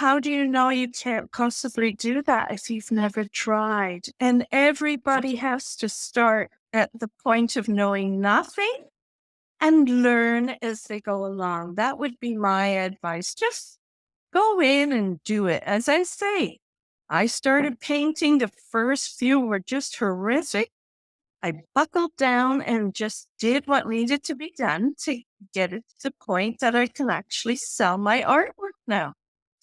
how do you know you can't possibly do that if you've never tried? And everybody has to start at the point of knowing nothing and learn as they go along. That would be my advice. Just go in and do it. As I say, I started painting. The first few were just horrific. I buckled down and just did what needed to be done to get it to the point that I can actually sell my artwork now.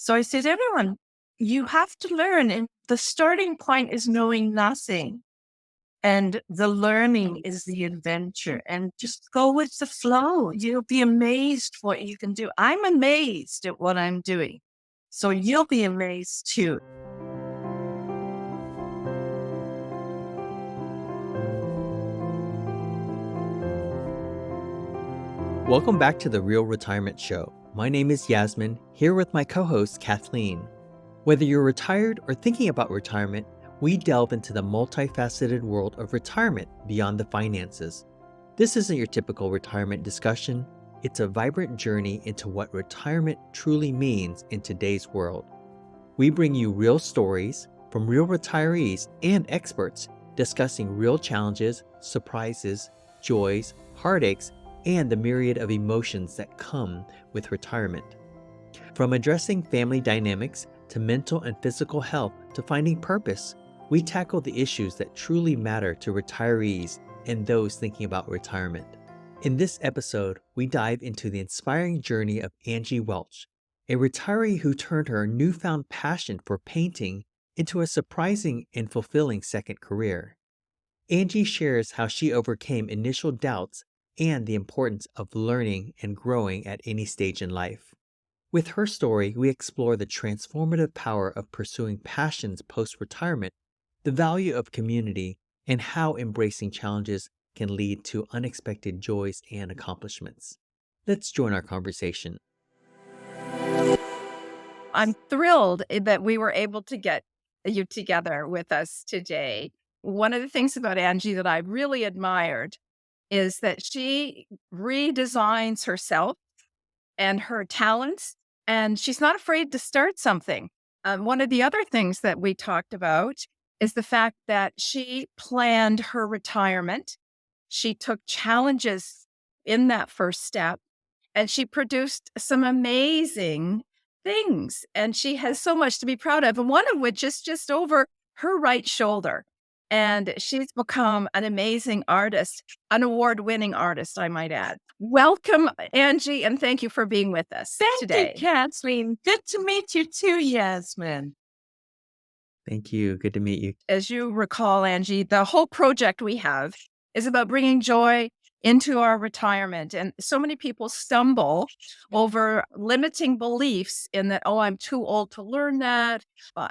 So I said, everyone, you have to learn. And the starting point is knowing nothing. And the learning is the adventure. And just go with the flow. You'll be amazed what you can do. I'm amazed at what I'm doing. So you'll be amazed too. Welcome back to the Real Retirement Show. My name is Yasmin, here with my co-host Kathleen. Whether you're retired or thinking about retirement, we delve into the multifaceted world of retirement beyond the finances. This isn't your typical retirement discussion. It's a vibrant journey into what retirement truly means in today's world. We bring you real stories from real retirees and experts discussing real challenges, surprises, joys, heartaches, and the myriad of emotions that come with retirement. From addressing family dynamics to mental and physical health to finding purpose, we tackle the issues that truly matter to retirees and those thinking about retirement. In this episode, we dive into the inspiring journey of Angie Welch, a retiree who turned her newfound passion for painting into a surprising and fulfilling second career. Angie shares how she overcame initial doubts and the importance of learning and growing at any stage in life. With her story, we explore the transformative power of pursuing passions post-retirement, the value of community, and how embracing challenges can lead to unexpected joys and accomplishments. Let's join our conversation. I'm thrilled that we were able to get you together with us today. One of the things about Angie that I really admired is that she redesigns herself and her talents, and she's not afraid to start something. One of the other things that we talked about is the fact that she planned her retirement. She took challenges in that first step, and she produced some amazing things. And she has so much to be proud of, and one of which is just over her right shoulder. And she's become an amazing artist, an award-winning artist, I might add. Welcome, Angie, and thank you for being with us today. Thank you, Kathleen. Good to meet you too, Yasmin. Thank you. Good to meet you. As you recall, Angie, the whole project we have is about bringing joy into our retirement. And so many people stumble over limiting beliefs in that, oh, I'm too old to learn that.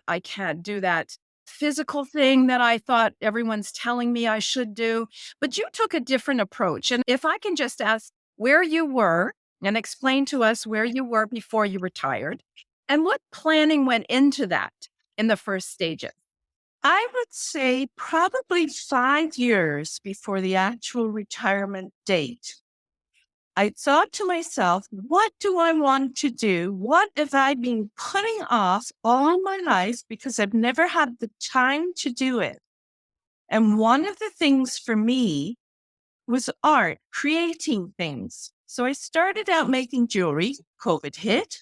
I can't do that physical thing that I thought everyone's telling me I should do. But you took a different approach. And if I can just ask where you were and explain to us where you were before you retired and what planning went into that in the first stages. I would say probably 5 years before the actual retirement date. I thought to myself, what do I want to do? What have I been putting off all my life because I've never had the time to do it? And one of the things for me was art, creating things. So I started out making jewelry. COVID hit.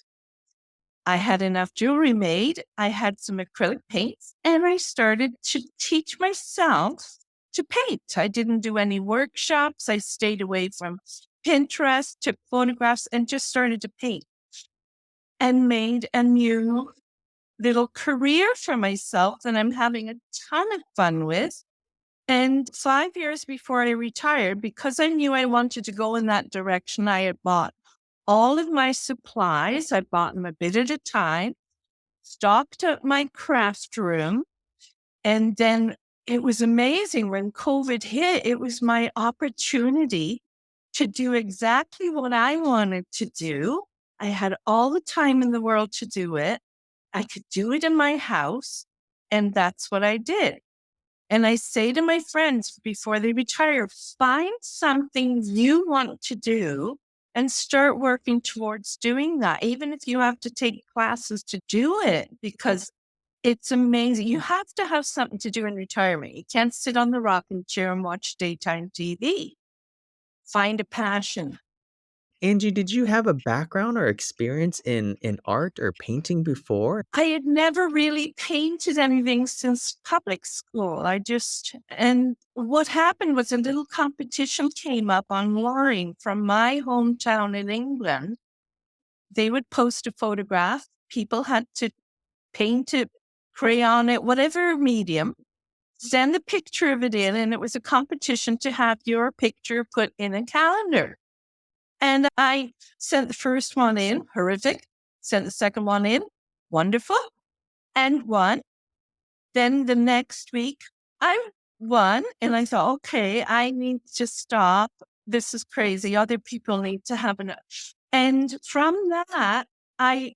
I had enough jewelry made. I had some acrylic paints, and I started to teach myself to paint. I didn't do any workshops. I stayed away from Pinterest, took photographs, and just started to paint and made a new little career for myself that I'm having a ton of fun with. And 5 years before I retired, because I knew I wanted to go in that direction, I had bought all of my supplies. I bought them a bit at a time, stocked up my craft room. And then it was amazing when COVID hit, it was my opportunity to do exactly what I wanted to do. I had all the time in the world to do it. I could do it in my house. And that's what I did. And I say to my friends before they retire, find something you want to do and start working towards doing that, even if you have to take classes to do it, because it's amazing. You have to have something to do in retirement. You can't sit on the rocking chair and watch daytime TV. Find a passion. Angie, did you have a background or experience in art or painting before? I had never really painted anything since public school. And what happened was a little competition came up online from my hometown in England. They would post a photograph. People had to paint it, crayon it, whatever medium, send a picture of it in, and it was a competition to have your picture put in a calendar. And I sent the first one in, horrific. Sent the second one in, wonderful, and won. Then the next week, I won, and I thought, okay, I need to stop. This is crazy. Other people need to have enough. And from that, I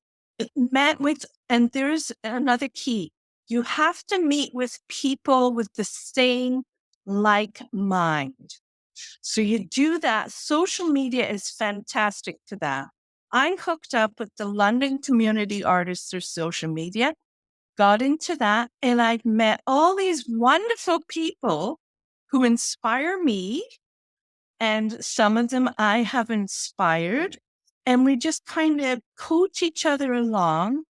met with, and there's another key. You have to meet with people with the same like mind. So you do that. Social media is fantastic to that. I hooked up with the London community artists through social media, got into that, and I've met all these wonderful people who inspire me, and some of them I have inspired. And we just kind of coach each other along,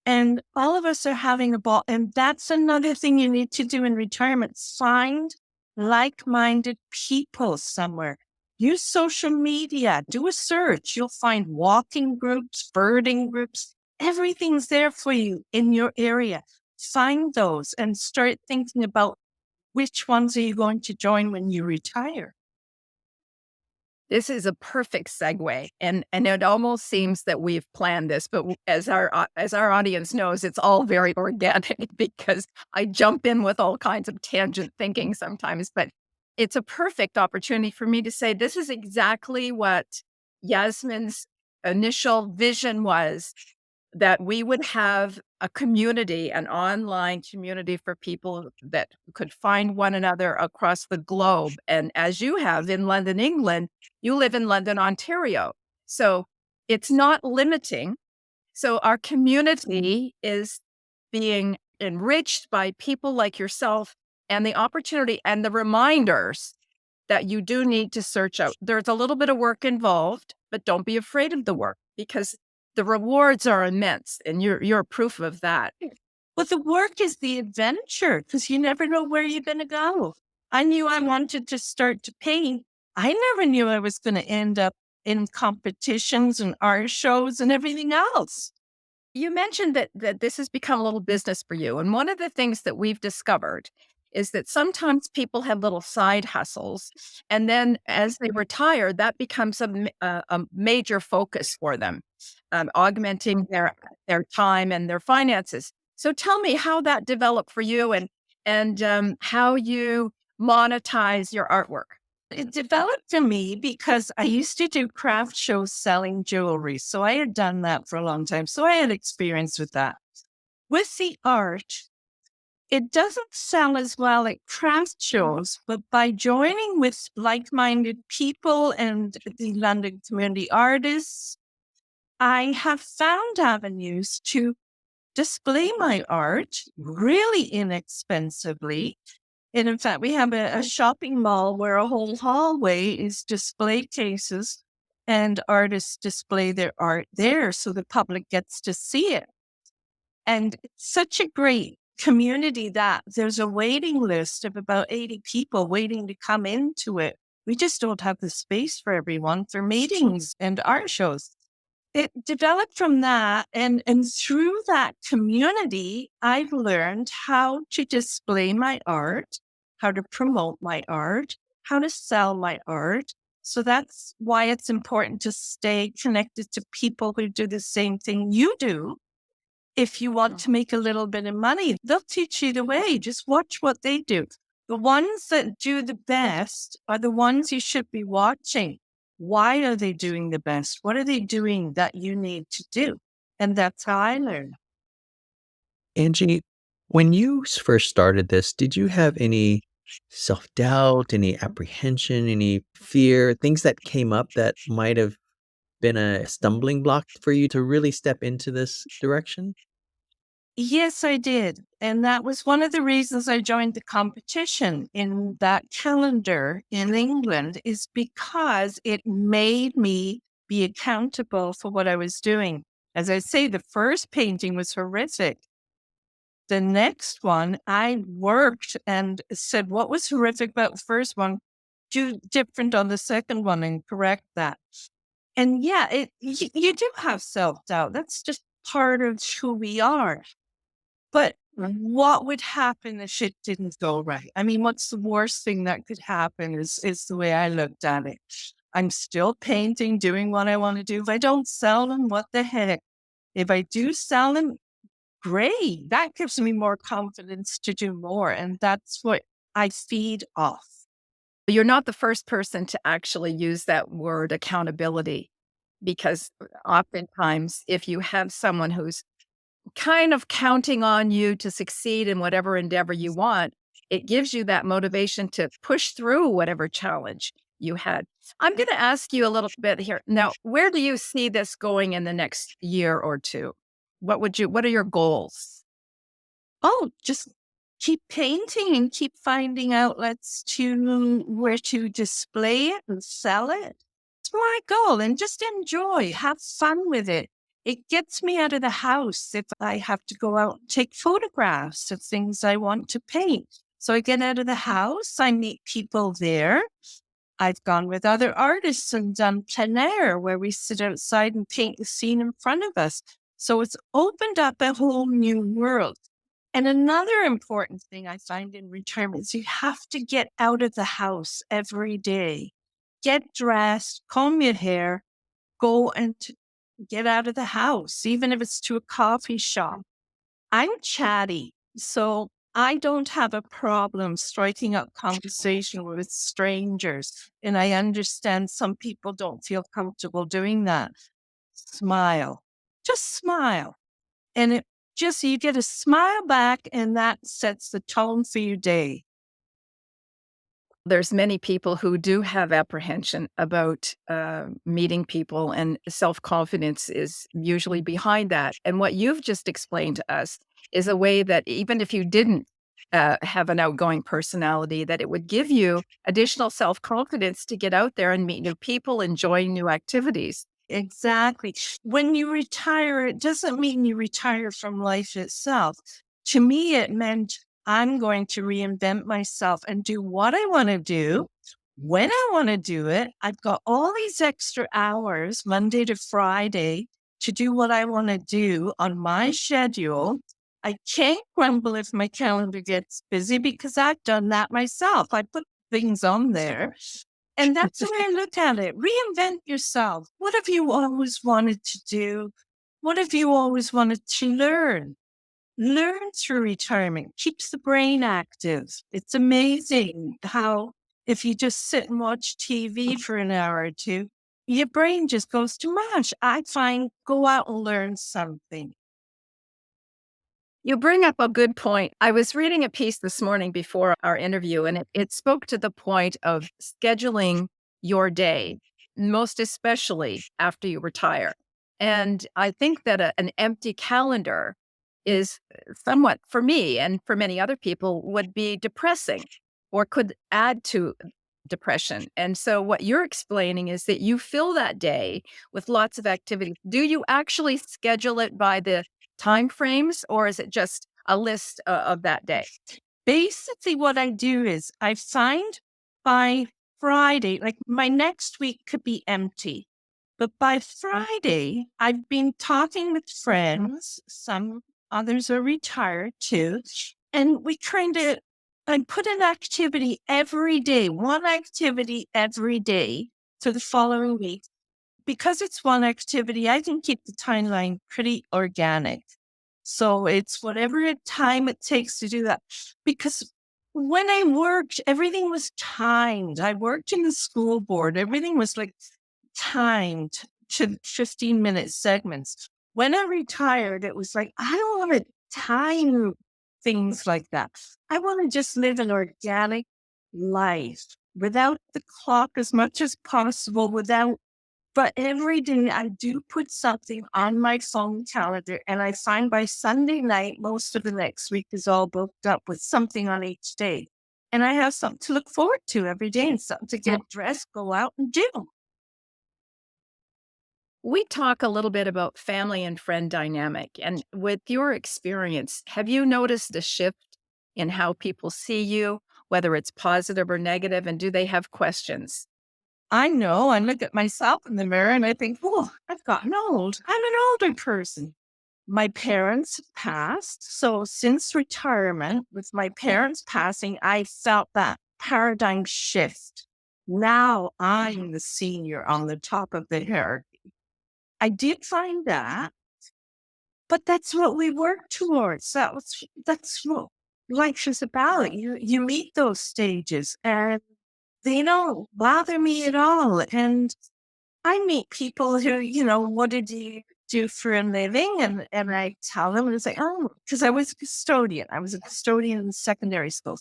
and all of us are having a ball. And that's another thing you need to do in retirement. Find like-minded people somewhere. Use social media. Do a search. You'll find walking groups, birding groups. Everything's there for you in your area. Find those and start thinking about which ones are you going to join when you retire. This is a perfect segue, and it almost seems that we've planned this, but as our audience knows, it's all very organic because I jump in with all kinds of tangent thinking sometimes. But it's a perfect opportunity for me to say this is exactly what Yasmin's initial vision was, that we would have a community, an online community for people that could find one another across the globe. And as you have in London, England, you live in London, Ontario. So it's not limiting. So our community is being enriched by people like yourself, and the opportunity and the reminders that you do need to search out. There's a little bit of work involved, but don't be afraid of the work, because the rewards are immense, and you're proof of that. But the work is the adventure, because you never know where you're going to go. I knew I wanted to start to paint. I never knew I was going to end up in competitions and art shows and everything else. You mentioned that this has become a little business for you, and one of the things that we've discovered is that sometimes people have little side hustles, and then as they retire, that becomes a major focus for them, augmenting their time and their finances. So tell me how that developed for you, and how you monetize your artwork. It developed for me because I used to do craft shows selling jewelry. So I had done that for a long time. So I had experience with that. With the art, it doesn't sell as well at craft shows, but by joining with like-minded people and the London community artists, I have found avenues to display my art really inexpensively. And in fact, we have a shopping mall where a whole hallway is display cases, and artists display their art there so the public gets to see it. And it's such a great community that there's a waiting list of about 80 people waiting to come into it. We just don't have the space for everyone for meetings and art shows. It developed from that, and through that community, I've learned how to display my art, how to promote my art, how to sell my art. So that's why it's important to stay connected to people who do the same thing you do. If you want to make a little bit of money, they'll teach you the way. Just watch what they do. The ones that do the best are the ones you should be watching. Why are they doing the best? What are they doing that you need to do? And that's how I learn. Angie, when you first started this, did you have any self-doubt, any apprehension, any fear, things that came up that might have been a stumbling block for you to really step into this direction? Yes, I did. And that was one of the reasons I joined the competition in that calendar in England, is because it made me be accountable for what I was doing. As I say, the first painting was horrific. The next one, I worked and said, what was horrific about the first one? Do different on the second one and correct that. And yeah, you do have self doubt. That's just part of who we are. But what would happen if it didn't go right? I mean, what's the worst thing that could happen is the way I looked at it. I'm still painting, doing what I want to do. If I don't sell them, what the heck? If I do sell them, great. That gives me more confidence to do more. And that's what I feed off. You're not the first person to actually use that word accountability, because oftentimes, if you have someone who's kind of counting on you to succeed in whatever endeavor you want, it gives you that motivation to push through whatever challenge you had. I'm going to ask you a little bit here. Now, where do you see this going in the next year or two? What are your goals? Oh, just keep painting and keep finding outlets to where to display it and sell it. It's my goal. And just enjoy, have fun with it. It gets me out of the house if I have to go out and take photographs of things I want to paint. So I get out of the house, I meet people there. I've gone with other artists and done plein air where we sit outside and paint the scene in front of us. So it's opened up a whole new world. And another important thing I find in retirement is you have to get out of the house every day. Get dressed, comb your hair, go and get out of the house, even if it's to a coffee shop. I'm chatty, so I don't have a problem striking up conversation with strangers. And I understand some people don't feel comfortable doing that. Smile, just smile. And it just, you get a smile back, and that sets the tone for your day. There's many people who do have apprehension about meeting people, and self-confidence is usually behind that. And what you've just explained to us is a way that even if you didn't have an outgoing personality, that it would give you additional self-confidence to get out there and meet new people, enjoy new activities. Exactly. When you retire, it doesn't mean you retire from life itself. To me, it meant I'm going to reinvent myself and do what I want to do when I want to do it. I've got all these extra hours, Monday to Friday, to do what I want to do on my schedule. I can't grumble if my calendar gets busy because I've done that myself. I put things on there. And that's the way I look at it. Reinvent yourself. What have you always wanted to do? What have you always wanted to learn? Learn through retirement. Keeps the brain active. It's amazing how if you just sit and watch TV for an hour or two, your brain just goes to mush. I find go out and learn something. You bring up a good point. I was reading a piece this morning before our interview, and it spoke to the point of scheduling your day, most especially after you retire. And I think that an empty calendar is somewhat, for me and for many other people, would be depressing or could add to depression. And so, what you're explaining is that you fill that day with lots of activities. Do you actually schedule it by the time frames, or is it just a list of that day? Basically, what I do is I find by Friday, like my next week could be empty. But by Friday, I've been talking with friends. Some others are retired too. And we kind of, I put an activity every day, one activity every day for the following week. Because it's one activity, I can keep the timeline pretty organic. So it's whatever time it takes to do that. Because when I worked, everything was timed. I worked in the school board. Everything was like timed to 15-minute segments. When I retired, it was like, I don't want to time things like that. I want to just live an organic life without the clock as much as possible, without But every day I do put something on my phone calendar, and I find by Sunday night, most of the next week is all booked up with something on each day. And I have something to look forward to every day and something to get dressed, go out and do. We talk a little bit about family and friend dynamic. And with your experience, have you noticed a shift in how people see you, whether it's positive or negative? And do they have questions? I know I look at myself in the mirror and I think, oh, I've gotten old. I'm an older person. My parents passed. So since retirement, with my parents passing, I felt that paradigm shift. Now I'm the senior on the top of the hierarchy. I did find that, but that's what we work towards. That's what life is about. You meet those stages and they don't bother me at all. And I meet people who, what did you do for a living? And I tell them, and it's like, oh, because I was a custodian. I was a custodian in secondary school.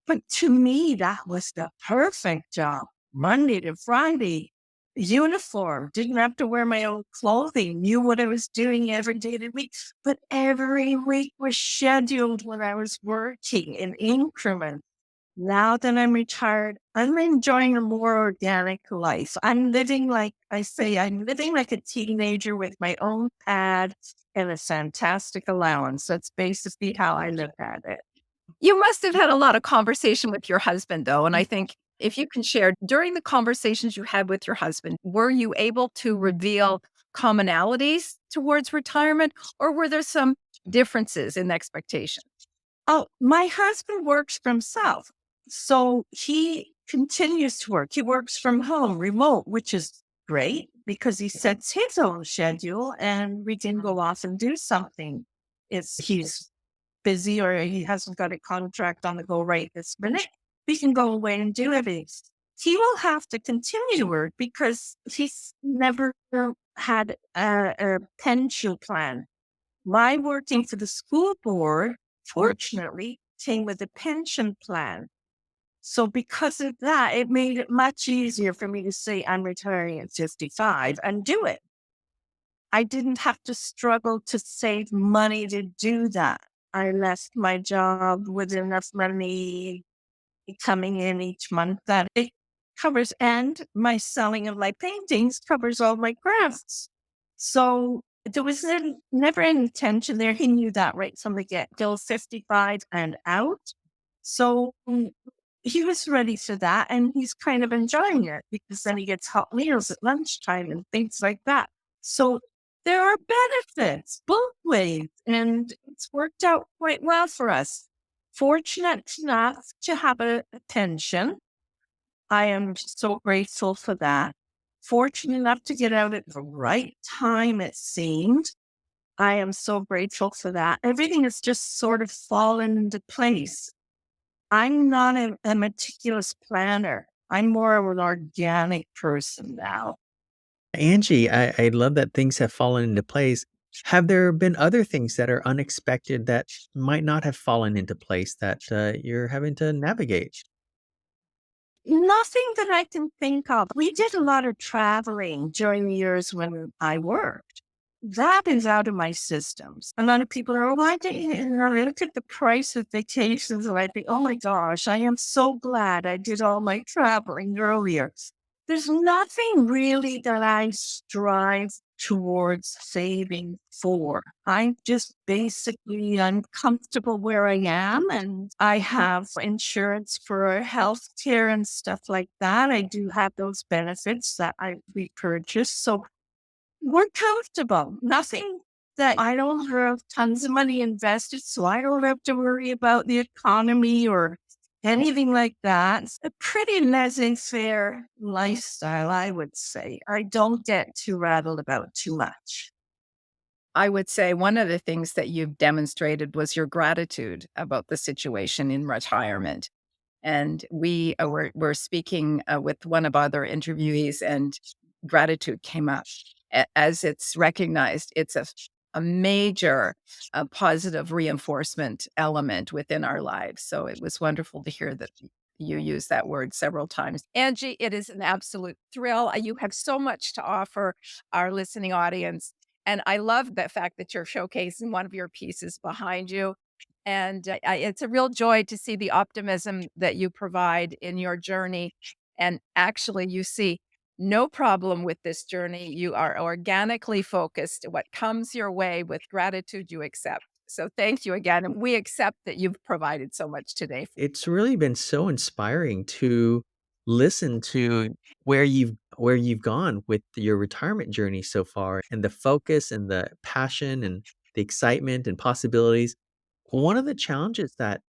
But to me, that was the perfect job. Monday to Friday, uniform, didn't have to wear my own clothing, knew what I was doing every day of the week. But every week was scheduled when I was working in increments. Now that I'm retired, I'm enjoying a more organic life. I'm living like a teenager with my own pad and a fantastic allowance. That's basically how I look at it. You must have had a lot of conversation with your husband, though. And I think if you can share during the conversations you had with your husband, were you able to reveal commonalities towards retirement, or were there some differences in expectation? Oh, my husband works for himself. So he continues to work. He works from home, remote, which is great because he sets his own schedule and we can go off and do something if he's busy or he hasn't got a contract on the go right this minute. We can go away and do everything. He will have to continue to work because he's never had a pension plan. My working for the school board, fortunately, came with a pension plan. So because of that, it made it much easier for me to say I'm retiring at 55 and do it. I didn't have to struggle to save money to do that. I left my job with enough money coming in each month that it covers, and my selling of my paintings covers all my crafts. So there was never any tension there. He knew that right from the get go, 55 and out. So he was ready for that, and he's kind of enjoying it because then he gets hot meals at lunchtime and things like that. So there are benefits both ways, and it's worked out quite well for us. Fortunate enough to have a pension. I am so grateful for that. Fortunate enough to get out at the right time, it seemed. I am so grateful for that. Everything has just sort of fallen into place. I'm not a meticulous planner. I'm more of an organic person now. Angie, I love that things have fallen into place. Have there been other things that are unexpected that might not have fallen into place that you're having to navigate? Nothing that I can think of. We did a lot of traveling during the years when I worked. That is out of my systems. A lot of people are, why did you look at the price of vacations? And I think, oh my gosh, I am so glad I did all my traveling earlier. There's nothing really that I strive towards saving for. I'm comfortable where I am, and I have insurance for health care and stuff like that. I do have those benefits that I repurchase. So we're comfortable. Nothing that I don't have tons of money invested, so I don't have to worry about the economy or anything like that. It's a pretty laissez-faire lifestyle, I would say. I don't get too rattled about too much. I would say one of the things that you've demonstrated was your gratitude about the situation in retirement. And were speaking with one of other interviewees, and gratitude came up as it's recognized. It's a major positive reinforcement element within our lives. So it was wonderful to hear that You use that word several times. Angie, it is an absolute thrill. You have so much to offer our listening audience. And I love the fact that you're showcasing one of your pieces behind you. And it's a real joy to see the optimism that you provide in your journey. And actually, you see no problem with this journey. You are organically focused. What comes your way with gratitude, you accept. So thank you again. And we accept that you've provided so much today. It's really been so inspiring to listen to where you've gone with your retirement journey so far, and the focus and the passion and the excitement and possibilities. One of the challenges that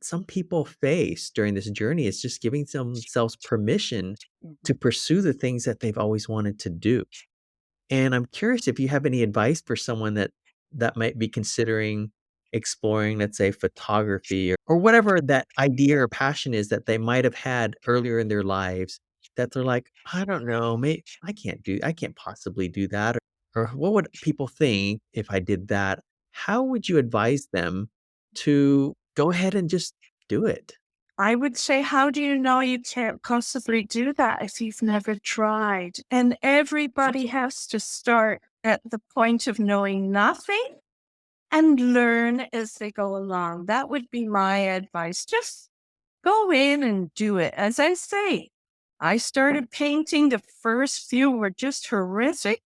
some people face during this journey is just giving themselves permission to pursue the things that they've always wanted to do. And I'm curious if you have any advice for someone that might be considering exploring, let's say, photography or whatever that idea or passion is that they might have had earlier in their lives, that they're like, I don't know, I can't possibly do that. Or what would people think if I did that? How would you advise them to go ahead and just do it? I would say, how do you know you can't possibly do that if you've never tried? And everybody has to start at the point of knowing nothing and learn as they go along. That would be my advice. Just go in and do it. As I say, I started painting. The first few were just horrific.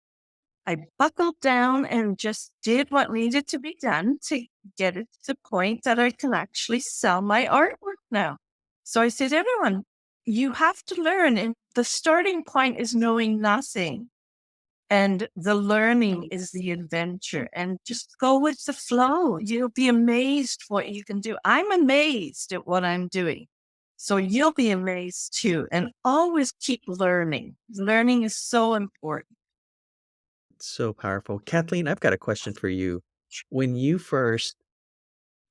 I buckled down and just did what needed to be done to get it to the point that I can actually sell my artwork now. So I said, everyone, you have to learn. And the starting point is knowing nothing. And the learning is the adventure. And just go with the flow. You'll be amazed what you can do. I'm amazed at what I'm doing. So you'll be amazed too. And always keep learning. Learning is so important. So powerful. Kathleen, I've got a question for you. When you first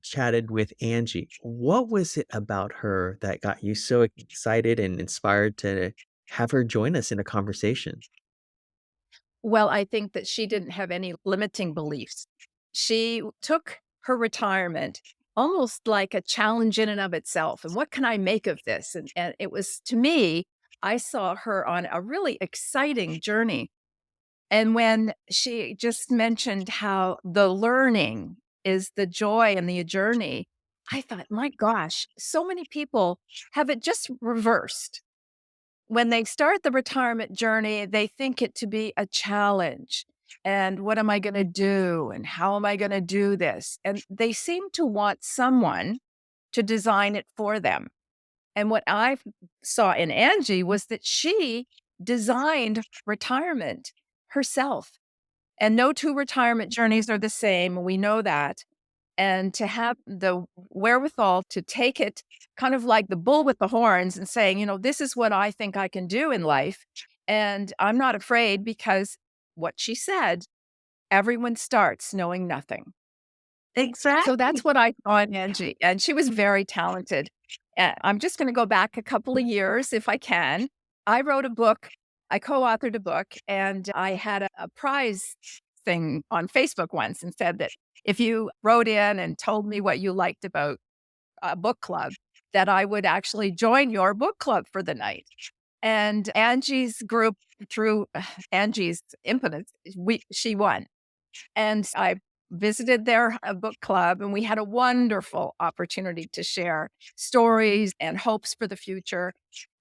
chatted with Angie, what was it about her that got you so excited and inspired to have her join us in a conversation? Well, I think that she didn't have any limiting beliefs. She took her retirement almost like a challenge in and of itself. And what can I make of this? And it was, to me, I saw her on a really exciting journey. And when she just mentioned how the learning is the joy in the journey, I thought, my gosh, so many people have it just reversed. When they start the retirement journey, they think it to be a challenge. And what am I going to do? And how am I going to do this? And they seem to want someone to design it for them. And what I saw in Angie was that she designed retirement herself. And no two retirement journeys are the same. We know that. And to have the wherewithal to take it kind of like the bull with the horns and saying, this is what I think I can do in life. And I'm not afraid because what she said, everyone starts knowing nothing. So Exactly. that's what I saw in Angie. And she was very talented. I'm just going to go back a couple of years if I can. I wrote a book. I co-authored a book, and I had a prize thing on Facebook once and said that if you wrote in and told me what you liked about a book club, that I would actually join your book club for the night. And Angie's group, through Angie's impetus, she won. And I visited their book club, and we had a wonderful opportunity to share stories and hopes for the future.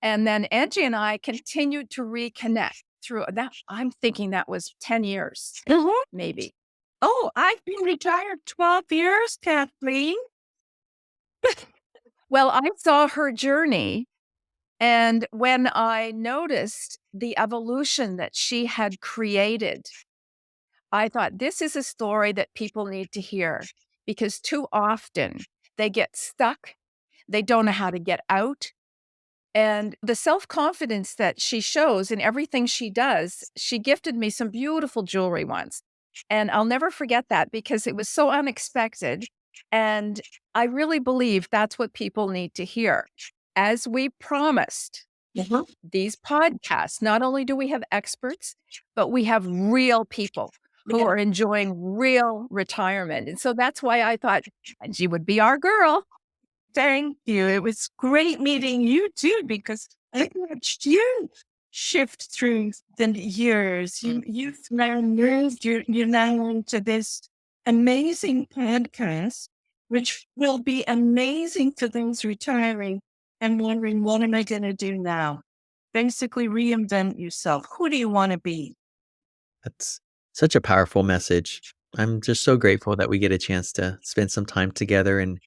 And then Angie and I continued to reconnect through that. I'm thinking that was 10 years, Mhm. maybe. Oh, I've been retired 12 years, Kathleen. Well, I saw her journey. And when I noticed the evolution that she had created, I thought this is a story that people need to hear because too often they get stuck. They don't know how to get out. And the self confidence that she shows in everything she does, she gifted me some beautiful jewelry once. And I'll never forget that because it was so unexpected. And I really believe that's what people need to hear. As we promised, Mhm. these podcasts, not only do we have experts, but we have real people who Yeah. are enjoying real retirement. And so that's why I thought Angie would be our girl. Thank you. It was great meeting you too, because I watched you shift through the years. You've now moved, you're now into this amazing podcast, which will be amazing for those retiring and wondering, what am I going to do now? Basically, reinvent yourself. Who do you want to be? That's such a powerful message. I'm just so grateful that we get a chance to spend some time together. And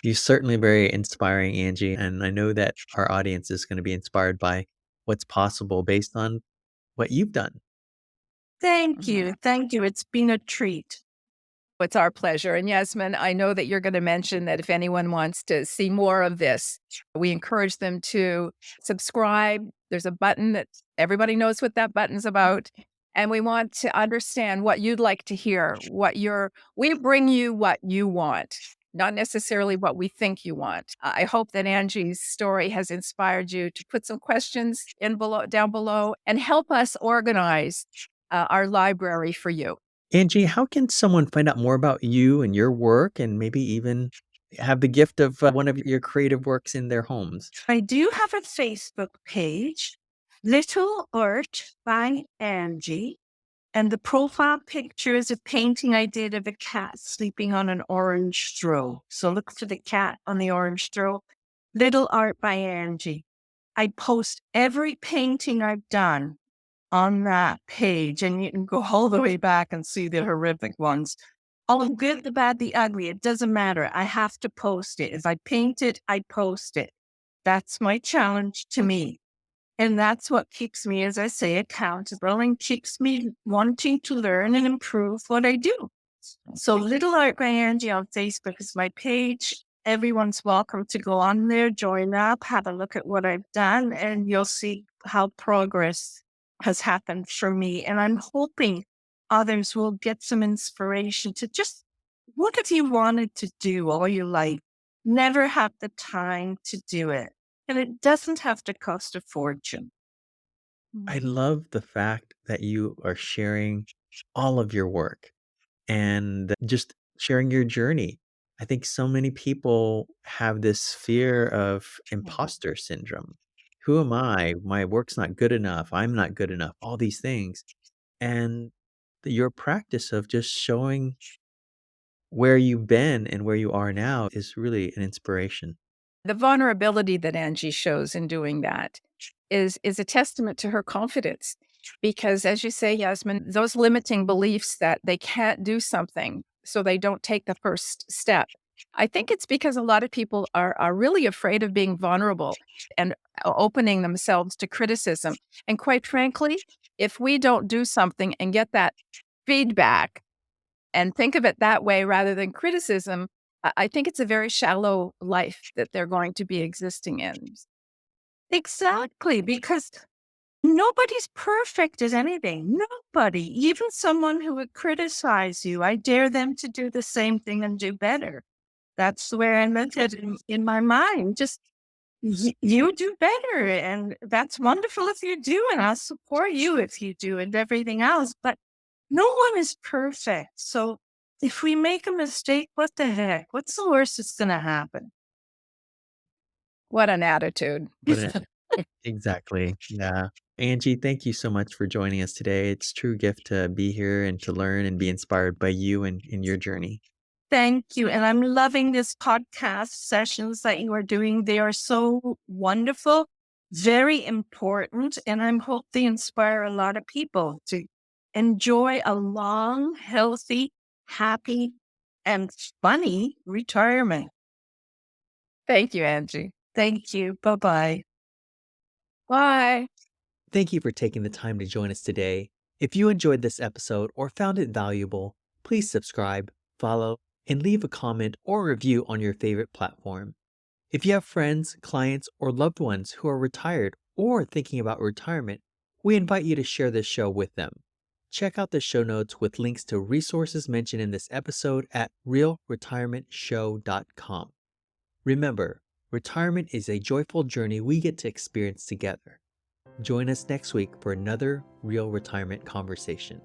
you're certainly very inspiring, Angie. And I know that our audience is going to be inspired by what's possible based on what you've done. Thank you. Thank you. It's been a treat. It's our pleasure. And Yasmin, I know that you're going to mention that if anyone wants to see more of this, we encourage them to subscribe. There's a button that everybody knows what that button's about. And we want to understand what you'd like to hear, we bring you what you want, not necessarily what we think you want. I hope that Angie's story has inspired you to put some questions down below and help us organize our library for you. Angie, how can someone find out more about you and your work and maybe even have the gift of one of your creative works in their homes? I do have a Facebook page, Little Art by Angie. And the profile picture is a painting I did of a cat sleeping on an orange straw. So look for the cat on the orange straw. Little Art by Angie. I post every painting I've done on that page, and you can go all the way back and see the horrific ones. All the good, the bad, the ugly, it doesn't matter. I have to post it. If I paint it, I post it. That's my challenge to me. And that's what keeps me, as I say, accountable and keeps me wanting to learn and improve what I do. So Little Art by Angie on Facebook is my page. Everyone's welcome to go on there, join up, have a look at what I've done, and you'll see how progress has happened for me. And I'm hoping others will get some inspiration to just, what if you wanted to do all your life, never have the time to do it? And it doesn't have to cost a fortune. I love the fact that you are sharing all of your work and just sharing your journey. I think so many people have this fear of imposter syndrome. Who am I? My work's not good enough. I'm not good enough. All these things. And your practice of just showing where you've been and where you are now is really an inspiration. The vulnerability that Angie shows in doing that is a testament to her confidence. Because as you say, Yasmin, those limiting beliefs that they can't do something, so they don't take the first step. I think it's because a lot of people are really afraid of being vulnerable and opening themselves to criticism. And quite frankly, if we don't do something and get that feedback and think of it that way rather than criticism, I think it's a very shallow life that they're going to be existing in. Exactly, because nobody's perfect at anything. Nobody, even someone who would criticize you, I dare them to do the same thing and do better. That's the way I look at it in my mind. Just you do better. And that's wonderful if you do. And I'll support you if you do and everything else. But no one is perfect. So if we make a mistake, what the heck? What's the worst that's going to happen? What an attitude. Exactly. Yeah. Angie, thank you so much for joining us today. It's a true gift to be here and to learn and be inspired by you and in your journey. Thank you. And I'm loving this podcast sessions that you are doing. They are so wonderful, very important. And I hope they inspire a lot of people to enjoy a long, healthy, happy, and funny retirement. Thank you, Angie. Thank you. Bye-bye. Bye. Thank you for taking the time to join us today. If you enjoyed this episode or found it valuable, please subscribe, follow, and leave a comment or review on your favorite platform. If you have friends, clients, or loved ones who are retired or thinking about retirement, we invite you to share this show with them. Check out the show notes with links to resources mentioned in this episode at realretirementshow.com. Remember, retirement is a joyful journey we get to experience together. Join us next week for another Real Retirement Conversation.